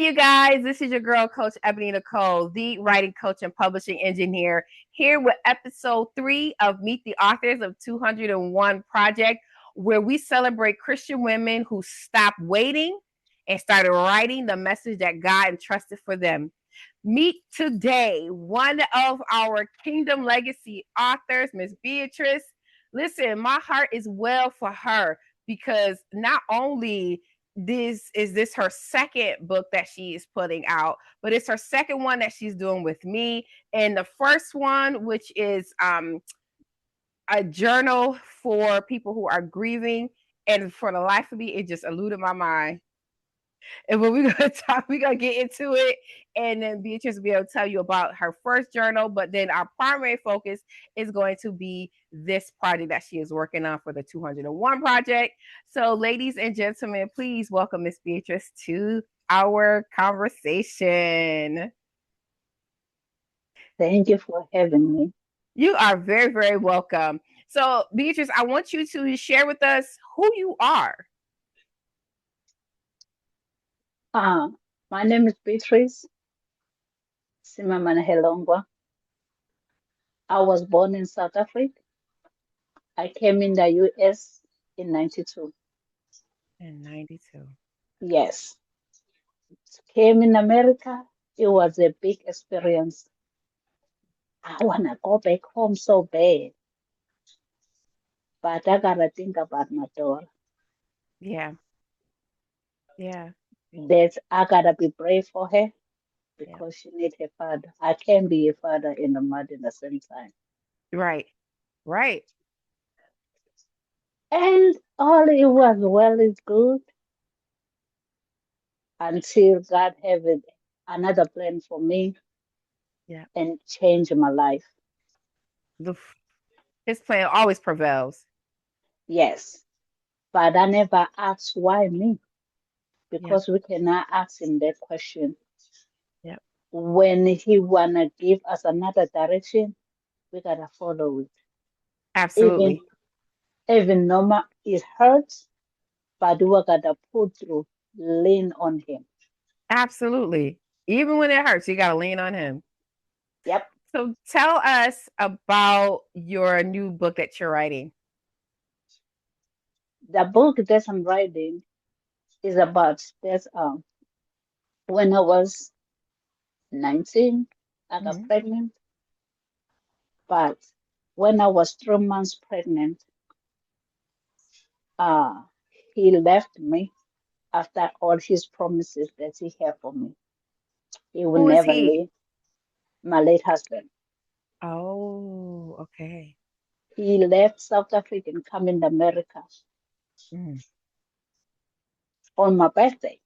you guys. This is your girl, Coach Ebony Nicole, the writing coach and publishing engineer, here with episode 3 of Meet the Authors of 201 Project, where we celebrate Christian women who stopped waiting and started writing the message that God entrusted for them. Meet today one of our Kingdom Legacy authors, Miss Beatrice. Listen, my heart is well for her because not only this her second book that she is putting out, but it's her second one that she's doing with me. And the first one, which is a journal for people who are grieving, and for the life of me, it just eluded my mind. And when we're gonna talk, we're gonna get into it, and then Beatrice will be able to tell you about her first journal. But then our primary focus is going to be this project that she is working on for the 201 Project. So, ladies and gentlemen, please welcome Miss Beatrice to our conversation. Thank you for having me. You are very, very welcome. So, Beatrice, I want you to share with us who you are. My name is Beatrice Simamane Hlongwa. I was born in South Africa. I came in the US in 92. In 92. Yes. Came in America. It was a big experience. I want to go back home so bad. But I got to think about my daughter. Yeah. Yeah. I got to be brave for her because she needs her father. I can't be a father and a mother at the same time. Right. Right. And all it was well is good until God have another plan for me and change my life. His plan always prevails. Yes. But I never asked why me. Because we cannot ask him that question. Yep. When he wanna give us another direction, we gotta follow it. Absolutely. Even normal it hurts, but we gotta pull through, lean on him. Absolutely. Even when it hurts, you gotta lean on him. Yep. So tell us about your new book that you're writing. The book that I'm writing is about this. When I was 19, I got pregnant. But when I was 3 months pregnant, he left me after all his promises that he had for me. He will Who is never he? leave. My late husband. Oh, okay. He left South Africa and come in America on my birthday.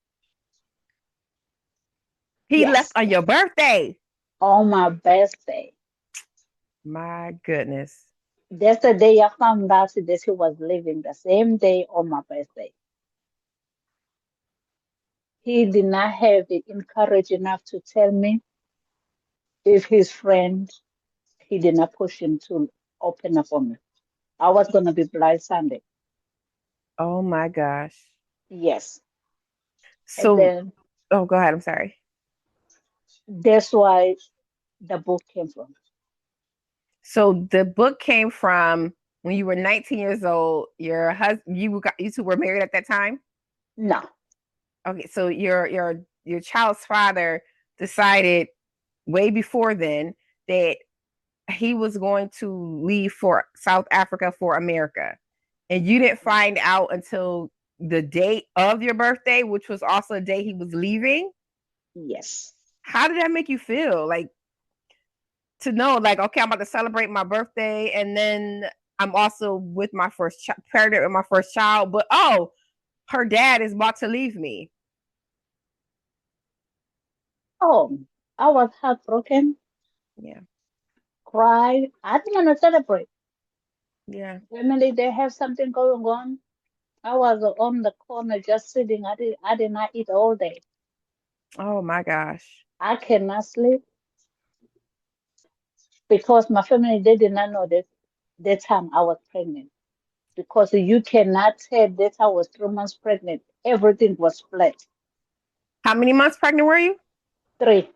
He left on your birthday? On my birthday. My goodness. That's the day I found out that he was leaving, the same day on my birthday. He did not have the courage enough to tell me if his friend, he did not push him to open up for me. I was going to be blind Sunday. Oh my gosh. Yes. So, then, go ahead. I'm sorry. That's why the book came from. So the book came from when you were 19 years old. Your husband, you two were married at that time? No. Okay, so your child's father decided way before then that he was going to leave for South Africa for America. And you didn't find out until the date of your birthday, which was also the day he was leaving? Yes. How did that make you feel? Like, to know, like, okay, I'm about to celebrate my birthday, and then I'm also with my pregnant with my first child, but her dad is about to leave me. Oh, I was heartbroken. Yeah. Cried. I didn't want to celebrate. Yeah. Family, they have something going on. I was on the corner just sitting. I did not eat all day. Oh my gosh. I cannot sleep because my family, they did not know that time I was pregnant. Because you cannot tell that I was 3 months pregnant. Everything was flat. How many months pregnant were you? 3.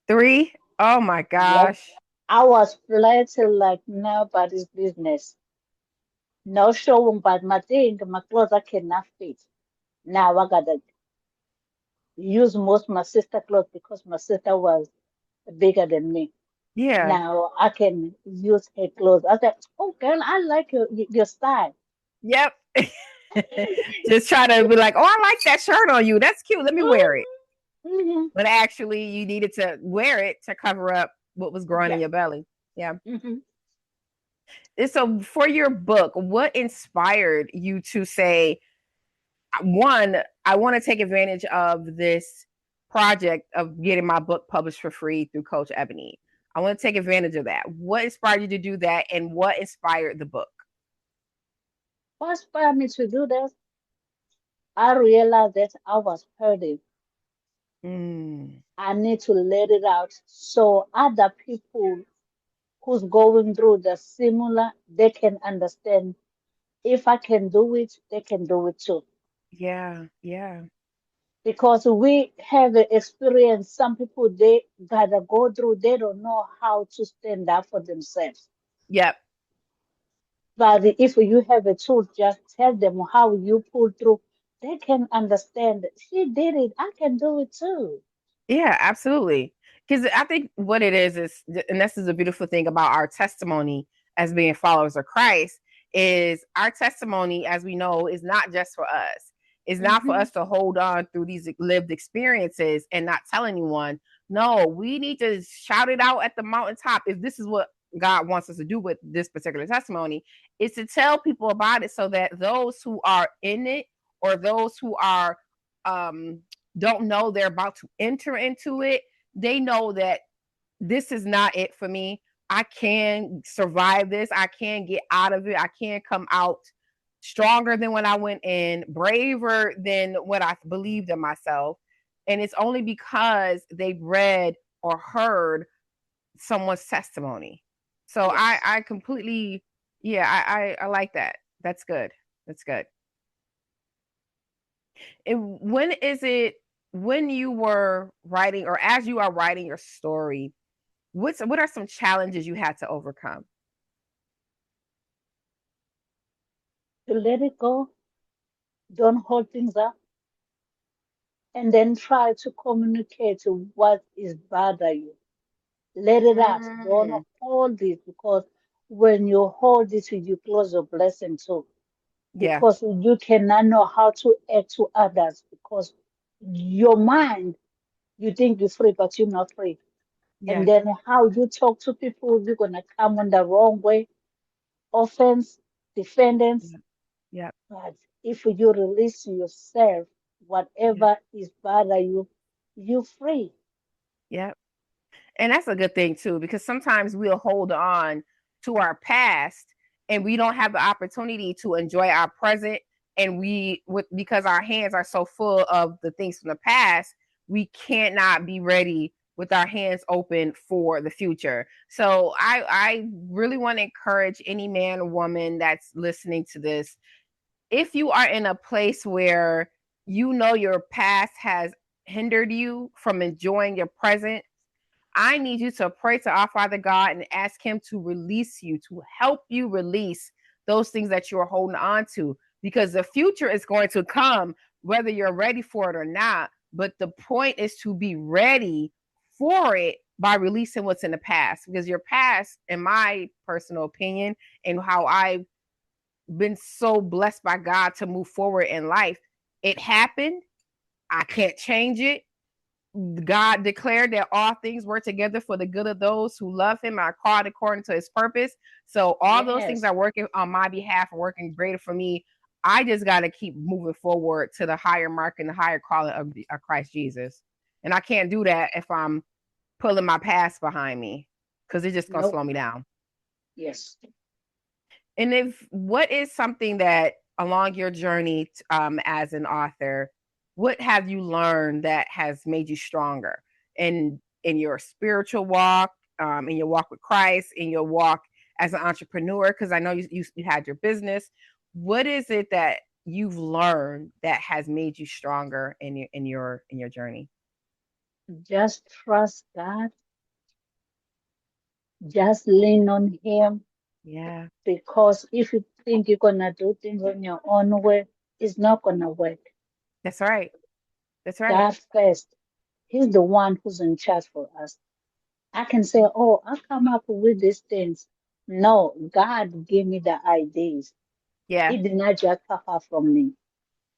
3. Oh my Yep. gosh. I was flattered like nobody's business. No showing, but my thing, my clothes I cannot fit. Now I gotta use most my sister clothes because my sister was bigger than me. Yeah. Now I can use her clothes. I said, "Oh, girl, I like your style." Yep. Just try to be like, oh, I like that shirt on you. That's cute. Let me wear it. Mm-hmm. But actually, you needed to wear it to cover up what was growing in Yeah. your belly. Yeah. Mm-hmm. And so, for your book, what inspired you to say, one, I want to take advantage of this project of getting my book published for free through Coach Ebony? I want to take advantage of that. What inspired you to do that, and what inspired the book? What inspired me to do this? I realized that I was hurting. Mm, I need to let it out so other people who's going through the similar, they can understand. If I can do it, they can do it too. yeah, yeah, Because we have experience, some people they gotta go through, they don't know how to stand up for themselves. yep. But if you have a tool, just tell them how you pull through. They can understand. She did it. I can do it too. Yeah, absolutely. Because I think what it is, and this is a beautiful thing about our testimony as being followers of Christ, is our testimony, as we know, is not just for us. It's not for Hmm. us to hold on through these lived experiences and not tell anyone. No, we need to shout it out at the mountaintop. If this is what God wants us to do with this particular testimony, is to tell people about it so that those who are in it or those who are um don't know they're about to enter into it, they know that this is not it for me. I can survive this. I can get out of it. I can come out stronger than when I went in, braver than what I believed in myself. And it's only because they've read or heard someone's testimony. So I, Yes. I completely, yeah, I like that. That's good. That's good. And when is it, when you were writing or as you are writing your story, what are some challenges you had to overcome? To let it go, don't hold things up, and then try to communicate what is bothering you. Let it out. Don't Mm, hold it because when you hold it, you close your blessing too. yeah, Because you cannot know how to act to others because your mind, you think you're free, but you're not free. And yeah, then how you talk to people, you're gonna come on the wrong way, offense, defendants. yeah, yeah, But if you release yourself, yeah, whatever is bothering you, you're free. yeah. And that's a good thing too, because sometimes we'll hold on to our past and we don't have the opportunity to enjoy our present. And we, with because our hands are so full of the things from the past, we cannot be ready with our hands open for the future. So I really want to encourage any man or woman that's listening to this, if you are in a place where you know your past has hindered you from enjoying your present, I need you to pray to our Father God and ask Him to release you, to help you release those things that you're holding on to, because the future is going to come whether you're ready for it or not. But the point is to be ready for it by releasing what's in the past, because your past, in my personal opinion, and how I've been so blessed by God to move forward in life, it happened. I can't change it. God declared that all things work together for the good of those who love him and are called according to his purpose. So all those things Yes. are working on my behalf and working greater for me. I just got to keep moving forward to the higher mark and the higher calling of Christ Jesus. And I can't do that if I'm pulling my past behind me, because it's just going to No. slow me down. Yes. And if what is something that along your journey as an author, what have you learned that has made you stronger in your spiritual walk, in your walk with Christ, in your walk as an entrepreneur? Because I know you had your business. What is it that you've learned that has made you stronger in your journey? Just trust God. Just lean on Him. Yeah, Because if you think you're gonna do things on your own way, it's not gonna work. that's right. That's right. God first. He's the one who's in charge for us. I can say, oh, I'll come up with these things. No, God gave me the ideas. Yeah. He did not just pop up from me.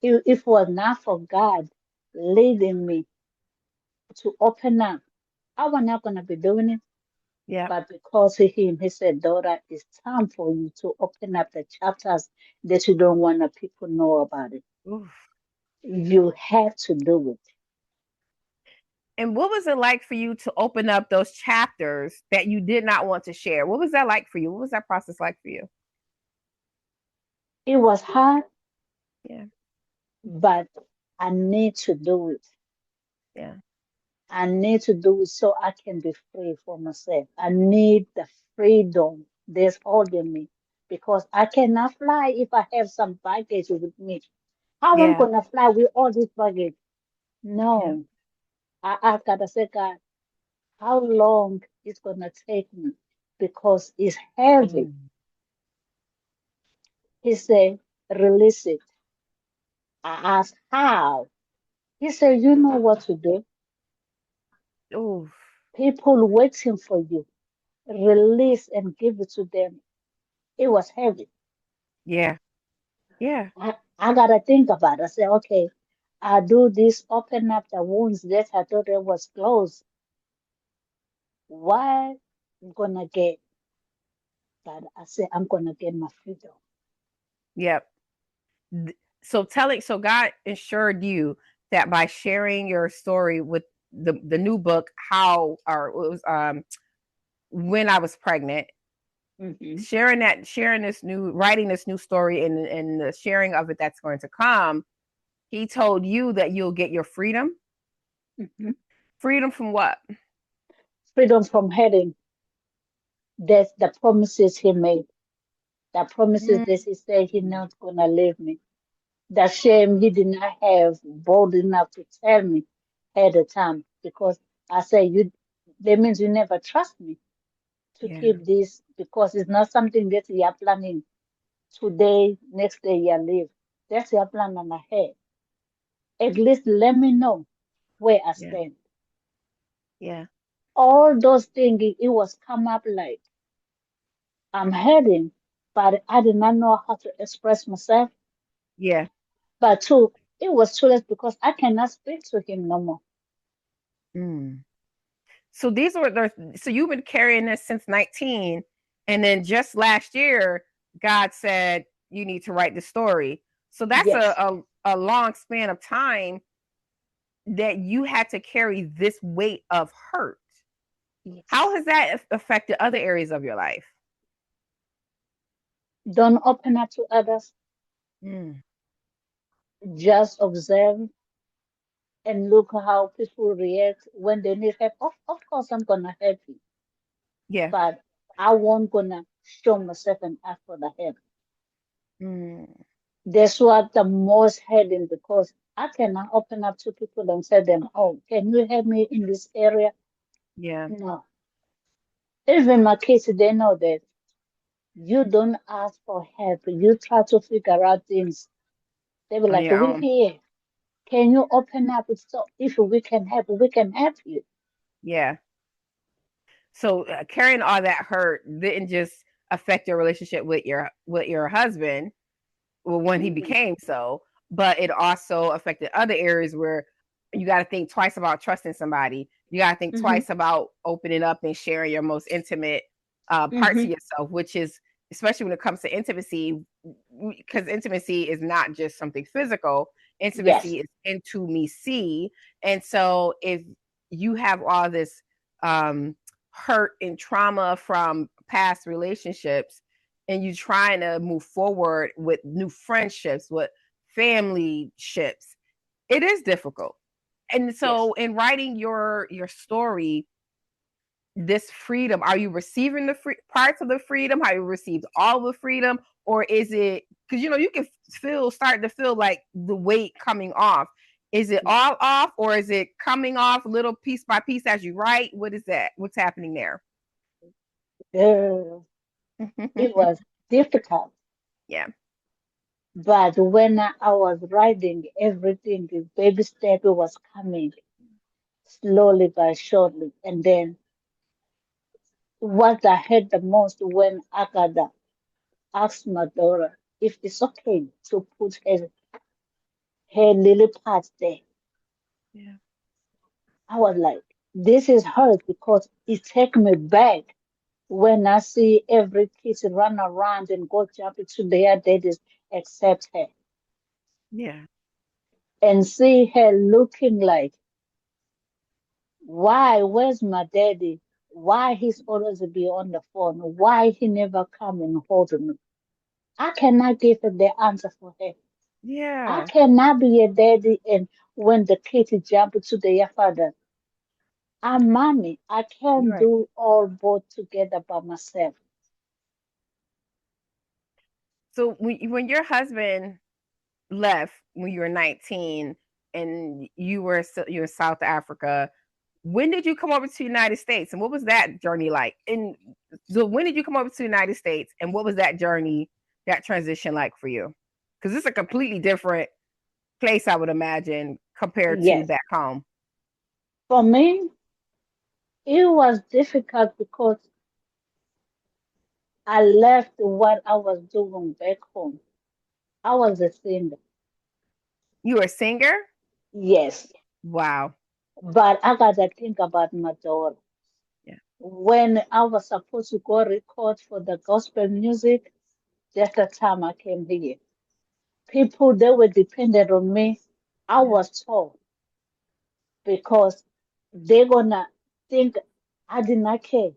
If it was not for God leading me to open up, I was not going to be doing it. Yeah. But because of Him, He said, daughter, it's time for you to open up the chapters that you don't want the people know about it. Oof. You have to do it. And what was it like for you to open up those chapters that you did not want to share? What was that like for you? What was that process like for you? It was hard, Yeah. but I need to do it. Yeah. I need to do it so I can be free for myself. I need the freedom that's holding me because I cannot fly if I have some baggage with me. How am I Yeah. gonna fly with all this baggage? Yeah. No, I gotta say, God, how long it's gonna take me because it's heavy. Mm. He said, release it. I asked how. He said, you know what to do. Oof. People waiting for you. Release and give it to them. It was heavy. Yeah. Yeah. I gotta think about it. I say, okay, I do this, open up the wounds that I thought it was closed. Why I'm gonna get that? I say I'm gonna get my freedom. Yep. So God assured you that by sharing your story with the new book, how or it was when I was pregnant, Hmm. sharing this new writing this new story and the sharing of it that's going to come, he told you that you'll get your freedom. Hmm. Freedom from what? Freedom from hurting. That's the promises he made. The promises Mm, that he said he's not gonna leave me. The shame he did not have bold enough to tell me at the time because I say you that means you never trust me to yeah. keep this because it's not something that you are planning today, next day you leave. That's your plan on ahead. At least let me know where I Yeah. stand. Yeah. All those things it was come up like I'm heading, but I did not know how to express myself. Yeah. But two, it was too late because I cannot speak to him no more. Mm. So these were the so you've been carrying this since 19, and then just last year God said you need to write the story. So that's Yes, a long span of time that you had to carry this weight of hurt. yes. How has that affected other areas of your life? Don't open up to others. Mm. Just observe and look how people react when they need help. Of course, I'm gonna help you, Yeah. but I won't gonna show myself and ask for the help. Mm. That's what the most heading because I cannot open up to people and tell them, "Oh, can you help me in this area?" Yeah. No. Even my kids, they know that you don't ask for help. You try to figure out things. They be On like, your "We own. here. Can you open up? So if we can help, we can help you." Yeah. So carrying all that hurt didn't just affect your relationship with your husband, well, when he Mhm. became so, but it also affected other areas where you got to think twice about trusting somebody. You got to think Mhm. twice about opening up and sharing your most intimate parts of Mhm. yourself, which is especially when it comes to intimacy, because intimacy is not just something physical. Yes. Intimacy is into me see, and so if you have all this hurt and trauma from past relationships and you trying to move forward with new friendships, with family ships, it is difficult. And Yes. so in writing your story, this freedom, are you receiving the free parts of the freedom? Have you received all the freedom? Or is it because you can start to feel like the weight coming off. Is it all off, or is it coming off little piece by piece as you write? What is that? What's happening there? Uh, it was difficult, Yeah. but when I was writing everything, the baby step was coming slowly but surely. And then what I heard the most when Agada asked my daughter if it's okay to put her little parts there. Yeah. I was like, this is hard because it take me back when I see every kid run around and go jump into their daddies except her. Yeah. And see her looking like, why, where's my daddy? Why he's always be on the phone? Why he never come and hold me? I cannot give her the answer for her. I Yeah. cannot be a daddy and when the kids jump to their father. I'm mommy. I You're can't right. do all both together by myself. So when your husband left when you were 19 and you were in South Africa, when did you come over to the United States and what was that journey like? And so when did you come over to the United States and what was that journey, that transition like for you? Because it's a completely different place, I would imagine, compared to Yes. back home. For me, it was difficult because I left what I was doing back home. I was a singer. You were a singer? Yes. Wow. But I gotta think about my daughter. Yeah. When I was supposed to go record for the gospel music, just the time I came here. People they were dependent on me. I Yeah. was told because they're gonna think I did not care.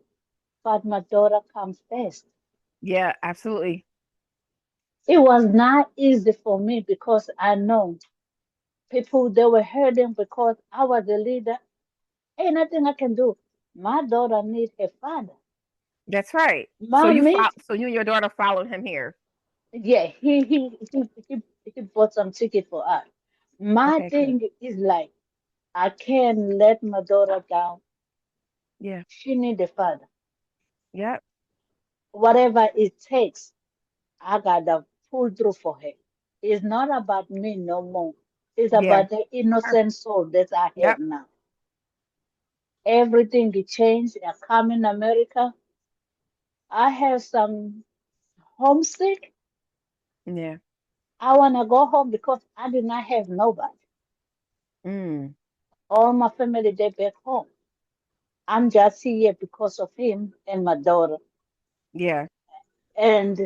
But my daughter comes first. Yeah, absolutely. It was not easy for me because I know people they were hurting because I was the leader. Ain't nothing I can do. My daughter needs her father. That's right. Mommy, So you and your daughter followed him here. yeah, he bought some ticket for us. My Okay, good. thing is like I can't let my daughter down. Yeah. She need a father. Yep. Whatever it takes, I gotta pull through for her. It's not about me no more. It's Yeah. about the Her. innocent soul that I have Yep. now. Everything is changed. I come in America. I have some homesick. Yeah. I wanna go home because I did not have nobody. Mm. All my family they back home. I'm just here because of him and my daughter. Yeah. And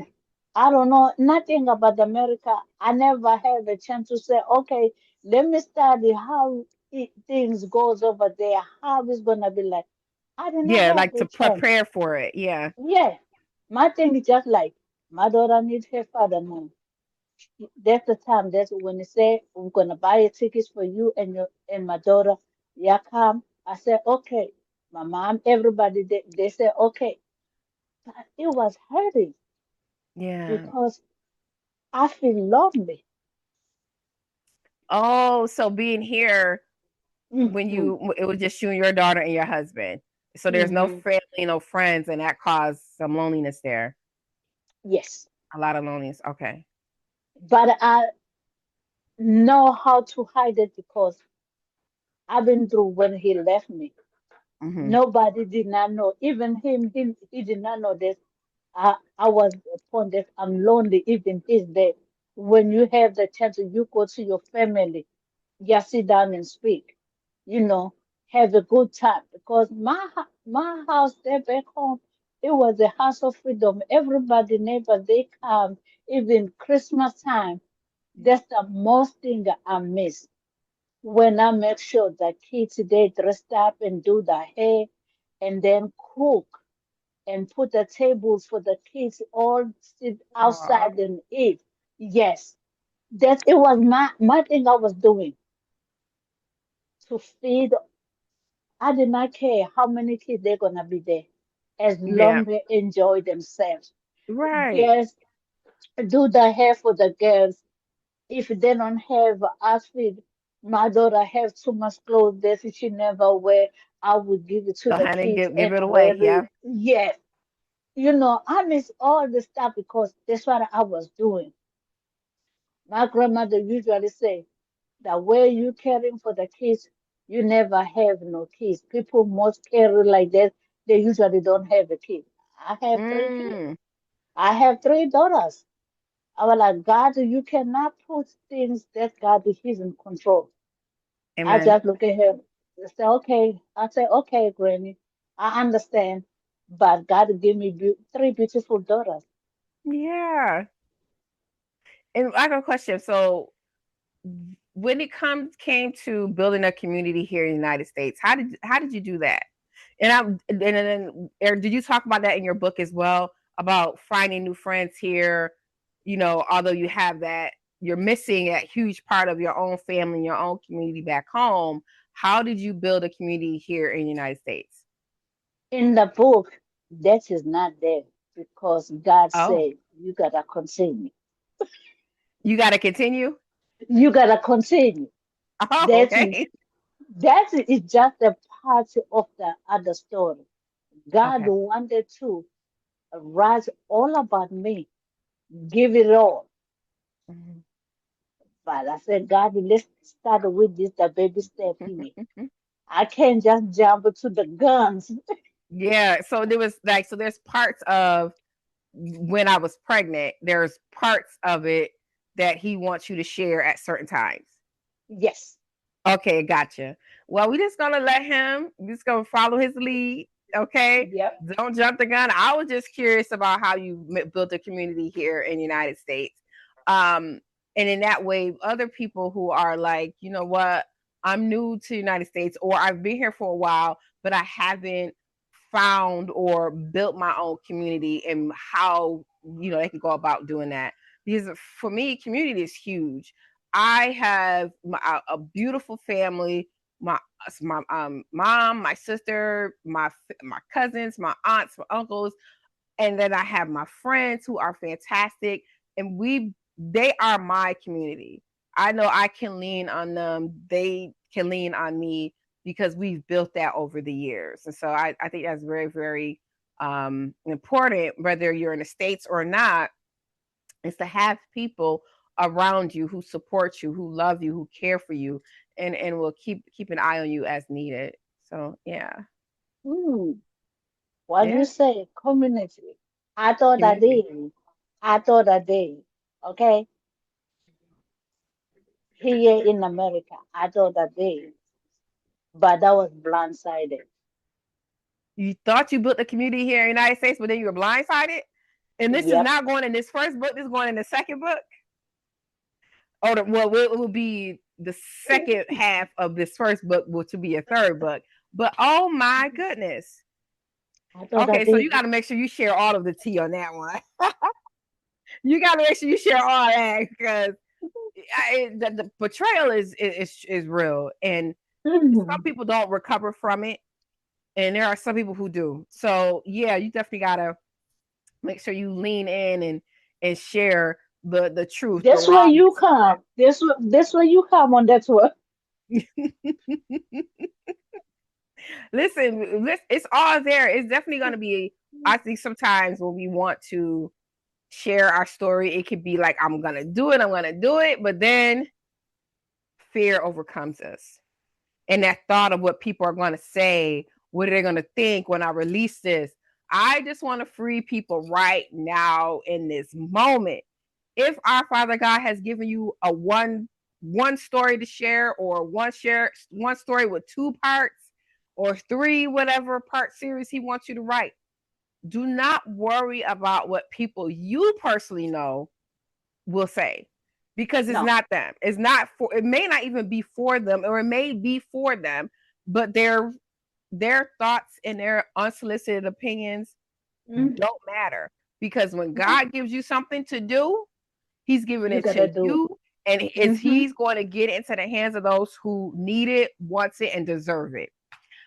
I don't know nothing about America. I never had a chance to say, okay, let me study how things goes over there, how it's gonna be like. I did not Yeah, have like a to chance. prepare for it. Yeah. Yeah, my thing is just like my daughter needs her father now. That's the time. That's when they say we're gonna buy a ticket for you and your and my daughter. Yeah, come. I said okay. My mom, everybody, they said okay. But it was hurting Yeah. because I feel lonely. Oh, so being here when Hmm. it was just you and your daughter and your husband. So there's no Hmm. family, no friends, and that caused some loneliness there. Yes, A lot of loneliness. Okay. but I know how to hide it because I've been through when he left me. Mm-hmm. Nobody did not know. Even him, he did not know that I was upon that I'm lonely. Even his day. When you have the chance, you go to your family, just sit down and speak. You know, have a good time. Because my house there back home, it was a house of freedom. Everybody, neighbor, they come. Even Christmas time, that's the most thing I miss when I make sure that kids they dressed up and do the hair and then cook and put the tables for the kids all sit Aw. outside and eat. Yes, that it was my thing I was doing to feed. I did not care how many kids they're gonna be there, as Yeah. long they enjoy themselves. Right. Yes, do the hair for the girls. If they don't have outfit, my daughter have too much clothes that she never wear. I would give it to Go the ahead and kids give and it away. wear it. Yeah. Yes, I miss all the stuff because that's what I was doing. My grandmother usually say that way you caring for the kids, you never have no kids. People most carry like that, they usually don't have a kid. I have three kids. Mm. I have three daughters. I was like, God, you cannot put things that God is in control. I Amen. just look at her and say, okay. I say, okay, Granny, I understand. But God gave me three beautiful daughters. Yeah. And I got a question. So when it came to building a community here in the United States, how did you do that? And then did you talk about that in your book as well about finding new friends here? Although you have that, you're missing a huge part of your own family, your own community back home. How did you build a community here in the United States? In the book, that is not there because God Oh, said, you got to continue. you got to continue. You got to continue. Oh, That is, okay. that is just a part of the other story. God Okay. wanted to write all about me, give it all. Mhm. But I said, God, let's start with this, the baby step here. I can't just jump to the guns. Yeah. So there's parts of when I was pregnant, there's parts of it that he wants you to share at certain times. Yes. Okay, gotcha. Well, we just gonna let him. We just gonna follow his lead. Okay, Yep. don't jump the gun. I was just curious about how you built a community here in the United States, um, and in that way, other people who are like, you know what, I'm new to the United States, or I've been here for a while, but I haven't found or built my own community, and how they can go about doing that. Because for me, community is huge. I have a beautiful family. My mom, my sister, my cousins, my aunts, my uncles, and then I have my friends who are fantastic, and they are my community. I know I can lean on them. They can lean on me because we've built that over the years, and so I think that's very, very important, whether you're in the States or not, is to have people around you who support you, who love you, who care for you, and will keep an eye on you as needed. So yeah. Hmm. What do you Yeah. say? Community. I thought I Community. did. I thought I did. Okay. Here in America, I thought I did. But that was blindsided. You thought you built a community here in the United States, but then you were blindsided. And this is Yep. not going in this first book. This is going in the second book. Oh, well, it will be the second half of this first book, which will be a third book. But oh my goodness. I thought I Okay, so you did. got to make sure you share all of the tea on that one. You got to make sure you share all that, because the betrayal is real, and some Mhm. people don't recover from it, and there are some people who do. So yeah, you definitely gotta make sure you lean in and share the truth, the That's where you rawness. come. That's where you come on that one. Listen, it's all there. It's definitely gonna be. I think sometimes when we want to share our story, it could be like, I'm gonna do it, but then fear overcomes us, and that thought of what people are going to say, what are they going to think when I release this? I just want to free people right now in this moment. If our Father God has given you a one story to share, or one story with two parts, or three whatever part series he wants you to write, do not worry about what people you personally know will say, because it's No. not them. It's not for, it may not even be for them, or it may be for them, but their thoughts and their unsolicited opinions Mhm. don't matter, because when No. God gives you something to do, he's giving You it gotta to do it. you, and Hmm. he's going to get into the hands of those who need it, wants it, and deserve it.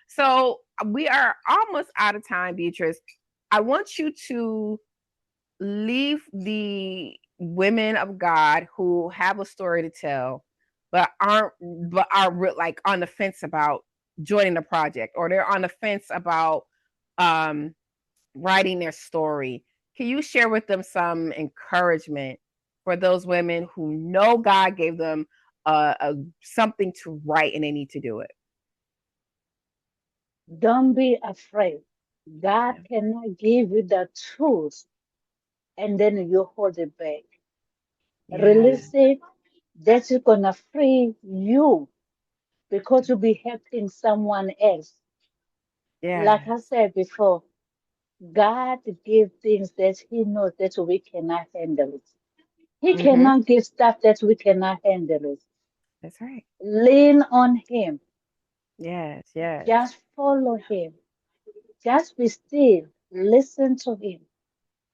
So we are almost out of time, Beatrice. I want you to leave the women of God who have a story to tell, but are like on the fence about joining the project, or they're on the fence about writing their story. Can you share with them some encouragement for those women who know God gave them something to write and they need to do it? Don't be afraid. God cannot give you the truth and then you hold it back. Yeah. Release it. That's gonna free you because you'll be helping someone else. Yeah. Like I said before, God gives things that He knows that we cannot handle it. He Mm-hmm. cannot give stuff that we cannot handle it. That's right. Lean on Him. Yes. Yes. Just follow Him. Just be still. Listen to Him.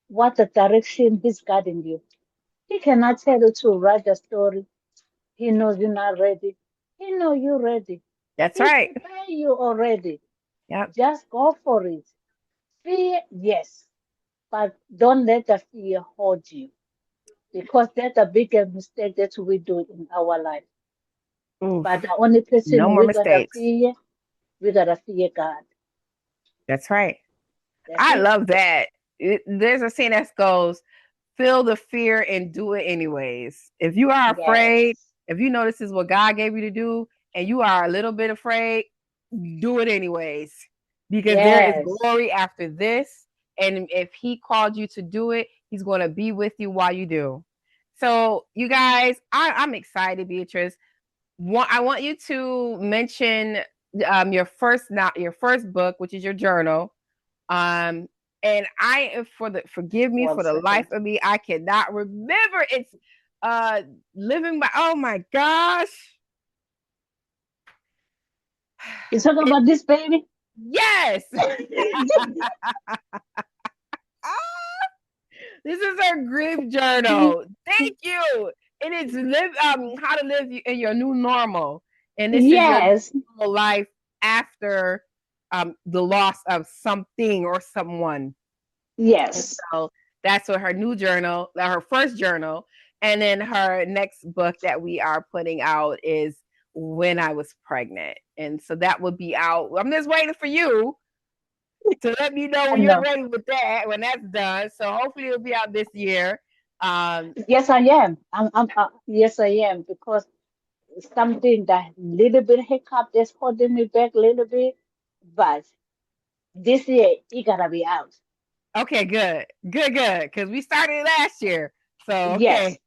What the direction He's guiding you. He cannot tell you to write a story. He knows you're not ready. He knows you're ready. That's He right. prepared you already. Yep. Just go for it. Fear, yes, but don't let the fear hold you because that's the biggest mistake that we do in our life. Oof. But the only No person more mistakes. we gotta fear God. That's right. That's I it. love that. There's a saying that goes, feel the fear and do it anyways. If you are afraid, Yes. if you know this is what God gave you to do and you are a little bit afraid, do it anyways. Because there is Yes. glory after this. And if He called you to do it, He's going to be with you while you do. So, you guys, I'm excited, Beatrice. I want you to mention your first book, which is your journal. Um, and forgive me One for the life second. of me, I cannot remember. It's living by. Oh my gosh! You talking It, about this baby? yes, this is her grief journal. Thank you. And it's how to live in your new normal, and this is your Yes. normal life after the loss of something or someone. And Yes. so that's what her new journal, her first journal, and then her next book that we are putting out is When I Was Pregnant. And so that would be out. I'm just waiting for you to let me know I when you're know. ready with that, when that's done. So hopefully it'll be out this year. Um, Yes, I am. Yes, I am because something that little bit hiccup that's holding me back a little bit, but this year it gotta be out. okay, good, good, good. Because we started last year. So Yes, okay,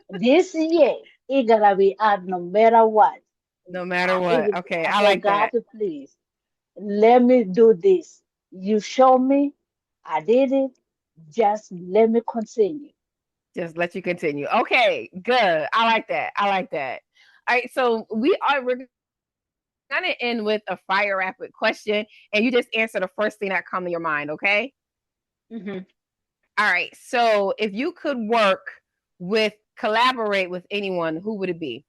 this year it gotta be out no matter what. no matter what. Okay, I I said, like God, that. please let me do this. You show me, I did it. Just let me continue. Just let you continue. Okay, good. I like that. I like that. All right, so we're gonna end with a fire rapid question, and you just answer the first thing that comes to your mind. Okay. Hmm. All right. So if you could collaborate with anyone, who would it be?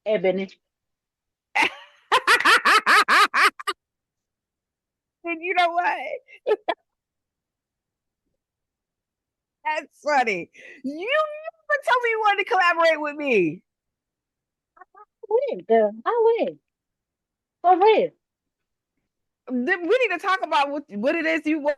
Ebony, And you know what? That's funny. You never told me you wanted to collaborate with me. wait, girl, I will. For real. We need to talk about what it is you want.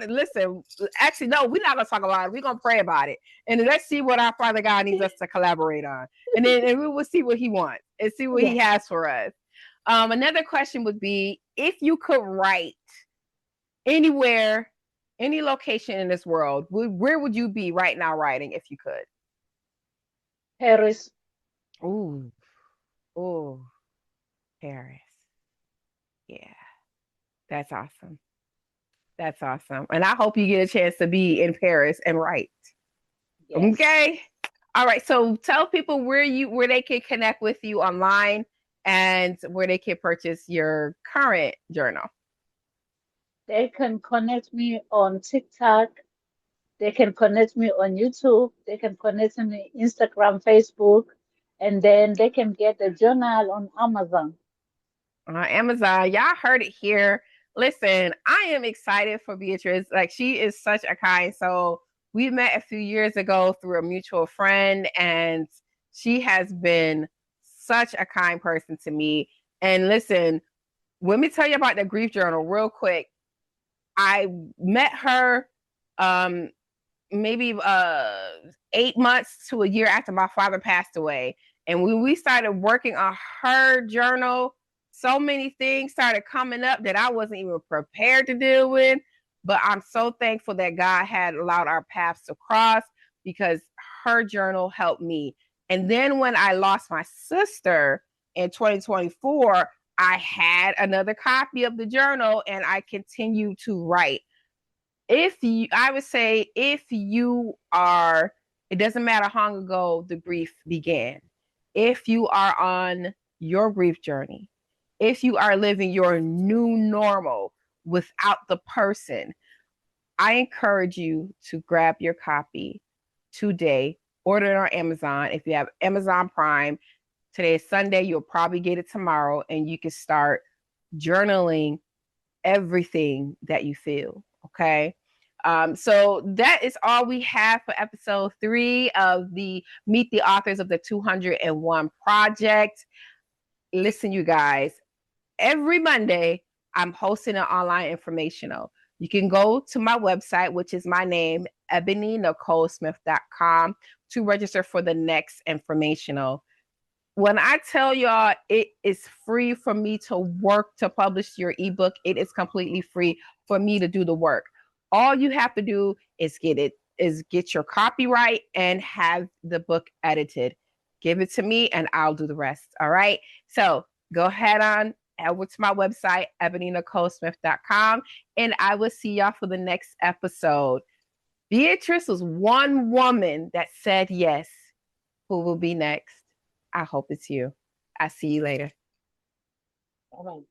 Listen, actually, no, we're not gonna talk about it. We're gonna pray about it, and let's see what our Father God needs us to collaborate on, and we will see what He wants and see what He Yes. has for us. Another question would be, if you could write anywhere, any location in this world, where would you be right now writing if you could? Paris. Ooh, ooh, Paris. Yeah, that's awesome. That's awesome, and I hope you get a chance to be in Paris and write. Yes. Okay. All right. So tell people where they can connect with you online and where they can purchase your current journal. They can connect me on TikTok. They can connect me on YouTube. They can connect me Instagram, Facebook, and then they can get the journal on Amazon. Amazon. Y'all heard it here. Listen, I am excited for Beatrice. Like, she is such a kind soul. We met a few years ago through a mutual friend, and she has been such a kind person to me. And listen, let me tell you about the grief journal real quick. I met her maybe 8 months to a year after my father passed away. And when we started working on her journal, so many things started coming up that I wasn't even prepared to deal with. But I'm so thankful that God had allowed our paths to cross, because her journal helped me. And then when I lost my sister in 2024, I had another copy of the journal and I continued to write. I would say, if you are, it doesn't matter how long ago the grief began, if you are on your grief journey, if you are living your new normal without the person, I encourage you to grab your copy today. Order it on Amazon. If you have Amazon Prime, today is Sunday, you'll probably get it tomorrow, and you can start journaling everything that you feel. Okay. So that is all we have for episode 3 of the Meet the Authors of the 201 Project. Listen, you guys, every Monday, I'm hosting an online informational. You can go to my website, which is my name, ebonynicolesmith.com, to register for the next informational. When I tell y'all it is free for me to work to publish your ebook, it is completely free for me to do the work. All you have to do is get your copyright and have the book edited. Give it to me and I'll do the rest. All right. So go ahead on over to my website, ebonynicolesmith.com, and I will see y'all for the next episode. Beatrice was one woman that said yes. Who will be next? I hope it's you. I'll see you later. All right.